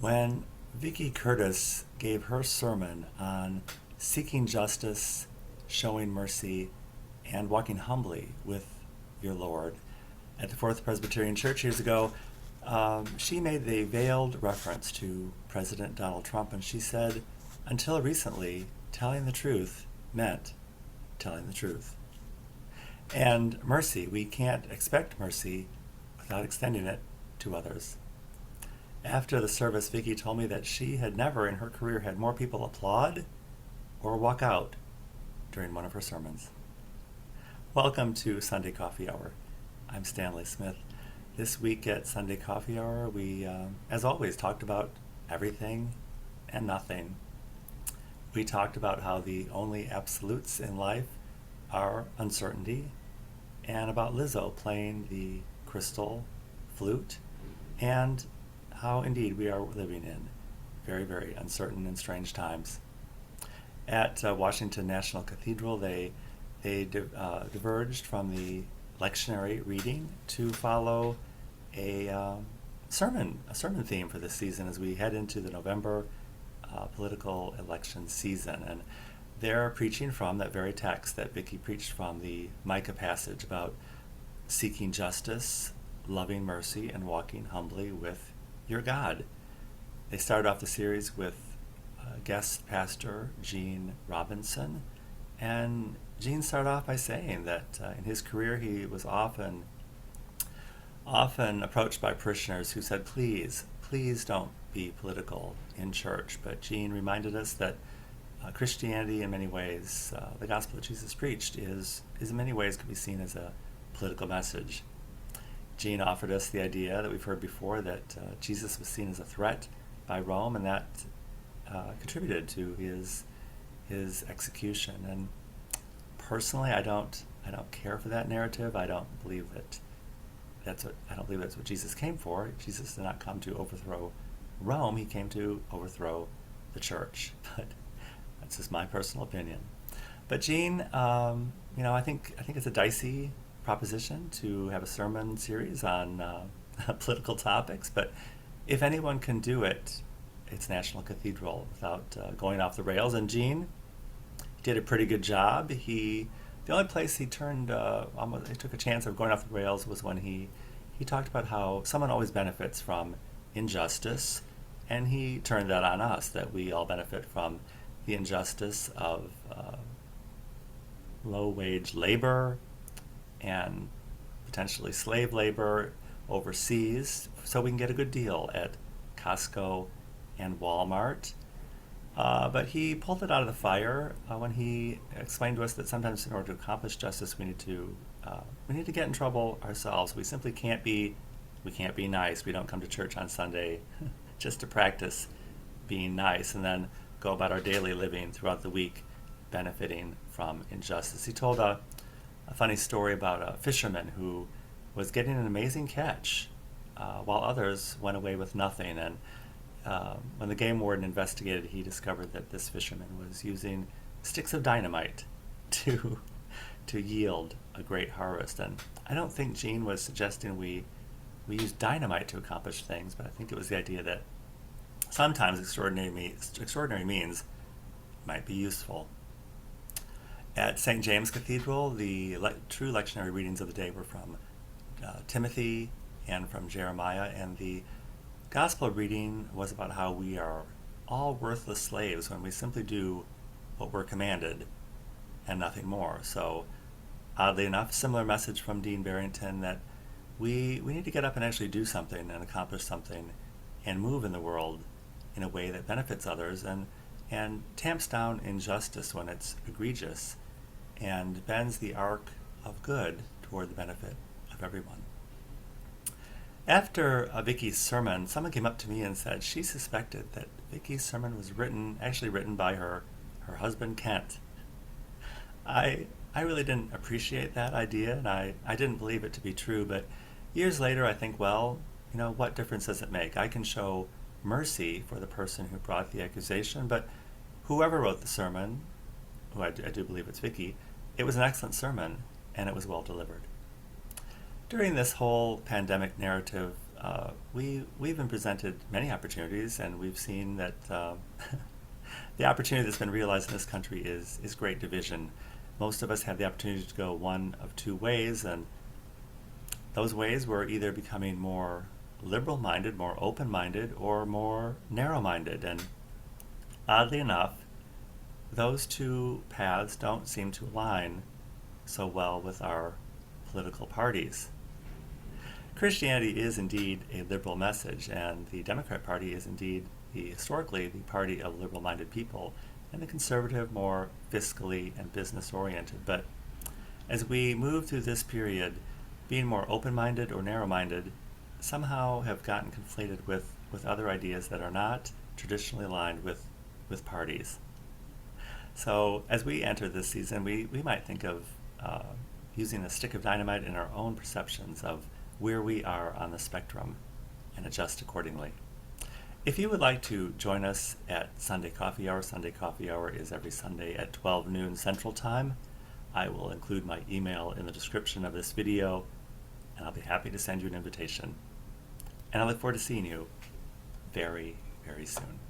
When Vicky Curtis gave her sermon on seeking justice, showing mercy, and walking humbly with your Lord at the Fourth Presbyterian Church years ago, she made the veiled reference to President Donald Trump, and she said, until recently, telling the truth meant telling the truth. And mercy, we can't expect mercy without extending it to others. After the service, Vicky told me that she had never in her career had more people applaud or walk out during one of her sermons. Welcome to Sunday Coffee Hour. I'm Stanley Smith. This week at Sunday Coffee Hour, we, as always, talked about everything and nothing. We talked about how the only absolutes in life are uncertainty, and about Lizzo playing the crystal flute, and how indeed we are living in very, very uncertain and strange times. At Washington National Cathedral, they diverged from the lectionary reading to follow a sermon theme for this season as we head into the November political election season. And they're preaching from that very text that Vicky preached from, the Micah passage about seeking justice, loving mercy, and walking humbly with your God. They started off the series with guest pastor Gene Robinson, and Gene started off by saying that in his career he was often approached by parishioners who said, please don't be political in church. But Gene reminded us that Christianity in many ways, the gospel that Jesus preached, is in many ways could be seen as a political message. Gene offered us the idea that we've heard before that Jesus was seen as a threat by Rome, and that contributed to his execution. And personally, I don't care for that narrative. I don't believe that's what Jesus came for. Jesus did not come to overthrow Rome. He came to overthrow the church. But that's just my personal opinion. But Gene, I think it's a dicey proposition to have a sermon series on political topics, but if anyone can do it, it's National Cathedral without going off the rails. And Gene did a pretty good job. The only place he turned he took a chance of going off the rails was when he talked about how someone always benefits from injustice, and he turned that on us, that we all benefit from the injustice of low-wage labor and potentially slave labor overseas, so we can get a good deal at Costco and Walmart. But he pulled it out of the fire when he explained to us that sometimes in order to accomplish justice, we need to get in trouble ourselves. We simply can't be nice. We don't come to church on Sunday just to practice being nice and then go about our daily living throughout the week benefiting from injustice. He told a funny story about a fisherman who was getting an amazing catch while others went away with nothing. And when the game warden investigated, he discovered that this fisherman was using sticks of dynamite to yield a great harvest. And I don't think Gene was suggesting we use dynamite to accomplish things, but I think it was the idea that sometimes extraordinary means might be useful. At St. James Cathedral, the true lectionary readings of the day were from Timothy and from Jeremiah, and the gospel reading was about how we are all worthless slaves when we simply do what we're commanded and nothing more. So, oddly enough, similar message from Dean Barrington that we need to get up and actually do something and accomplish something and move in the world in a way that benefits others and tamps down injustice when it's egregious and bends the arc of good toward the benefit of everyone. After Vicky's sermon, someone came up to me and said she suspected that Vicky's sermon was actually written by her husband Kent. I really didn't appreciate that idea, and I didn't believe it to be true, but years later I think, well, what difference does it make? I can show mercy for the person who brought the accusation, but whoever wrote the sermon, who I do believe it's Vicky, it was an excellent sermon, and it was well delivered. During this whole pandemic narrative, we've been presented many opportunities, and we've seen that the opportunity that's been realized in this country is great division. Most of us have the opportunity to go one of two ways, and those ways were either becoming more liberal-minded, more open-minded, or more narrow-minded. And oddly enough, those two paths don't seem to align so well with our political parties. Christianity is indeed a liberal message, and the Democrat Party is indeed historically the party of liberal-minded people, and the conservative more fiscally and business-oriented. But as we move through this period, being more open-minded or narrow-minded somehow have gotten conflated with other ideas that are not traditionally aligned with parties. So as we enter this season, we might think of using a stick of dynamite in our own perceptions of where we are on the spectrum and adjust accordingly. If you would like to join us at Sunday Coffee Hour is every Sunday at 12 noon Central Time. I will include my email in the description of this video, and I'll be happy to send you an invitation. And I look forward to seeing you very, very soon.